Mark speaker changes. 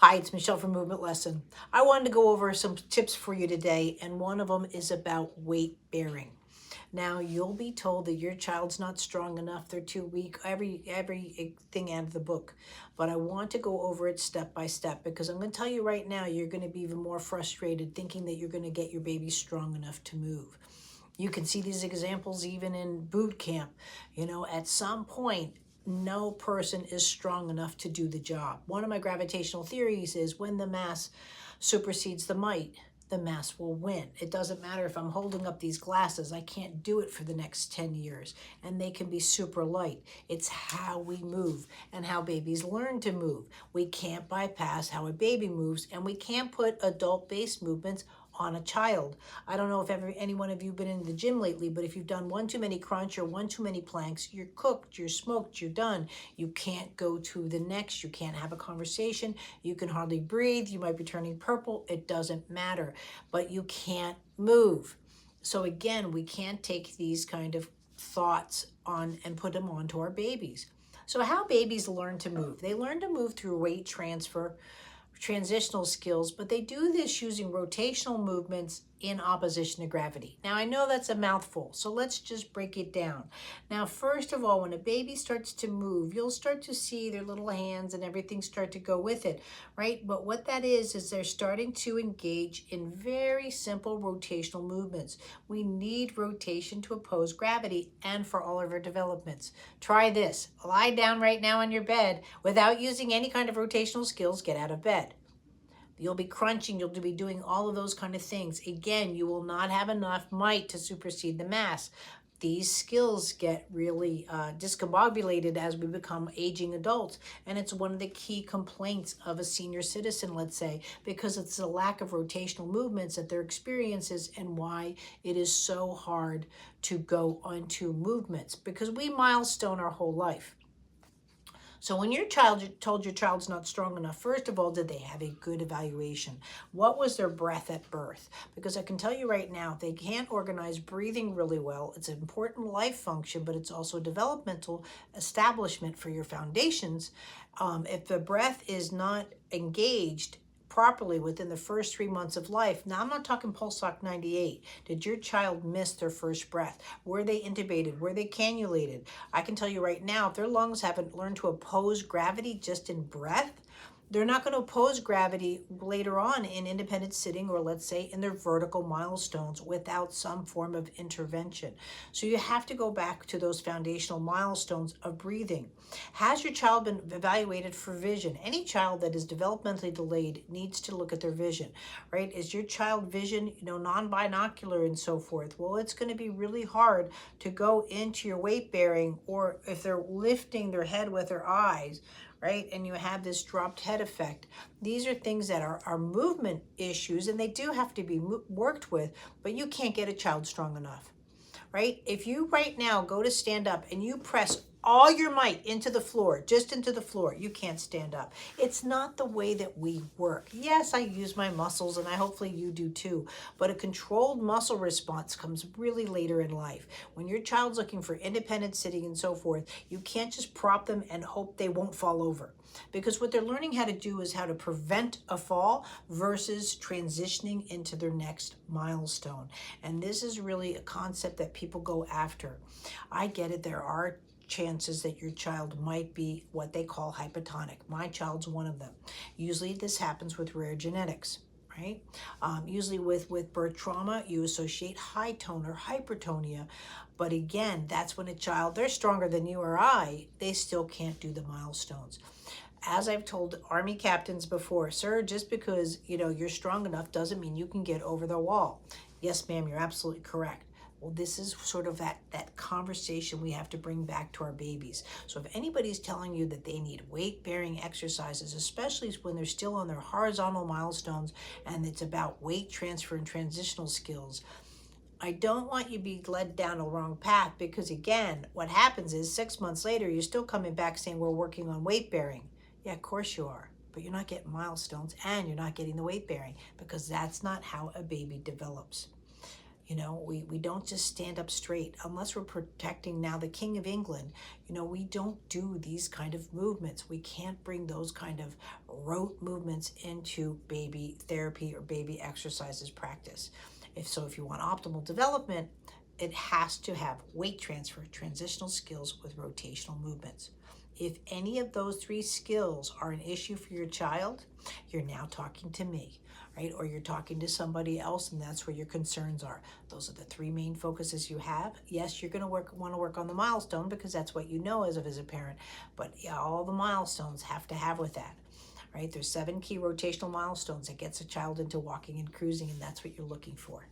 Speaker 1: Hi, it's Michelle from Movement Lesson. I wanted to go over some tips for you today, and one of them is about weight bearing. Now, you'll be told that your child's not strong enough, they're too weak, everything out of the book. But I want to go over it step by step because I'm going to tell you right now, you're going to be even more frustrated thinking that you're going to get your baby strong enough to move. You can see these examples even in boot camp. At some point, no person is strong enough to do the job. One of my gravitational theories is when the mass supersedes the might, the mass will win. It doesn't matter if I'm holding up these glasses, I can't do it for the next 10 years, and they can be super light. It's how we move and how babies learn to move. We can't bypass how a baby moves, and we can't put adult-based movements on a child. I don't know if any one of you have been in the gym lately, but if you've done one too many crunch or one too many planks, you're cooked, you're smoked, you're done. You can't go to the next. You can't have a conversation. You can hardly breathe. You might be turning purple. It doesn't matter, but you can't move. So again, we can't take these kind of thoughts on and put them onto our babies. So how babies learn to move? They learn to move through weight transfer, transitional skills, but they do this using rotational movements in opposition to gravity. Now, I know that's a mouthful, so let's just break it down. Now, first of all, when a baby starts to move, you'll start to see their little hands and everything start to go with it, right? But what that is they're starting to engage in very simple rotational movements. We need rotation to oppose gravity and for all of our developments. Try this. Lie down right now on your bed without using any kind of rotational skills. Get out of bed. You'll be crunching, you'll be doing all of those kind of things. Again, you will not have enough might to supersede the mass. These skills get really discombobulated as we become aging adults. And it's one of the key complaints of a senior citizen, let's say, because it's the lack of rotational movements that their experiences and why it is so hard to go onto movements because we milestone our whole life. So when your child told your child's not strong enough, first of all, did they have a good evaluation? What was their breath at birth? Because I can tell you right now, they can't organize breathing really well. It's an important life function, but it's also a developmental establishment for your foundations. If the breath is not engaged properly within the first 3 months of life. Now, I'm not talking pulse ox 98. Did your child miss their first breath? Were they intubated? Were they cannulated? I can tell you right now, if their lungs haven't learned to oppose gravity just in breath, they're not going to oppose gravity later on in independent sitting or let's say in their vertical milestones without some form of intervention. So you have to go back to those foundational milestones of breathing. Has your child been evaluated for vision? Any child that is developmentally delayed needs to look at their vision, right? Is your child vision, non-binocular and so forth? Well, it's going to be really hard to go into your weight bearing, or if they're lifting their head with their eyes, right? And you have this dropped head effect. These are things that are movement issues, and they do have to be worked with, but you can't get a child strong enough, right? If you right now go to stand up and you press all your might into the floor, just into the floor, you can't stand up. It's not the way that we work. Yes, I use my muscles, and hopefully you do too, but a controlled muscle response comes really later in life. When your child's looking for independent sitting and so forth, you can't just prop them and hope they won't fall over, because what they're learning how to do is how to prevent a fall versus transitioning into their next milestone. And this is really a concept that people go after. I get it. There are chances that your child might be what they call hypotonic. My child's one of them. Usually this happens with rare genetics, right? Usually with birth trauma, you associate high tone or hypertonia. But again, that's when a child, they're stronger than you or I, they still can't do the milestones. As I've told Army captains before, sir, just because you're strong enough doesn't mean you can get over the wall. Yes, ma'am, you're absolutely correct. Well, this is sort of that conversation we have to bring back to our babies. So if anybody's telling you that they need weight-bearing exercises, especially when they're still on their horizontal milestones and it's about weight transfer and transitional skills, I don't want you to be led down a wrong path, because again, what happens is 6 months later, you're still coming back saying we're working on weight bearing. Yeah, of course you are, but you're not getting milestones and you're not getting the weight bearing, because that's not how a baby develops. You know, we don't just stand up straight unless we're protecting now the King of England. You know, we don't do these kind of movements. We can't bring those kind of rote movements into baby therapy or baby exercises practice. If you want optimal development, it has to have weight transfer, transitional skills with rotational movements. If any of those three skills are an issue for your child, you're now talking to me, right? Or you're talking to somebody else, and that's where your concerns are. Those are the three main focuses you have. Yes, you're going to want to work on the milestone because that's what you know as a visit parent, but yeah, all the milestones have to have with that, right? There's 7 key rotational milestones that gets a child into walking and cruising, and that's what you're looking for.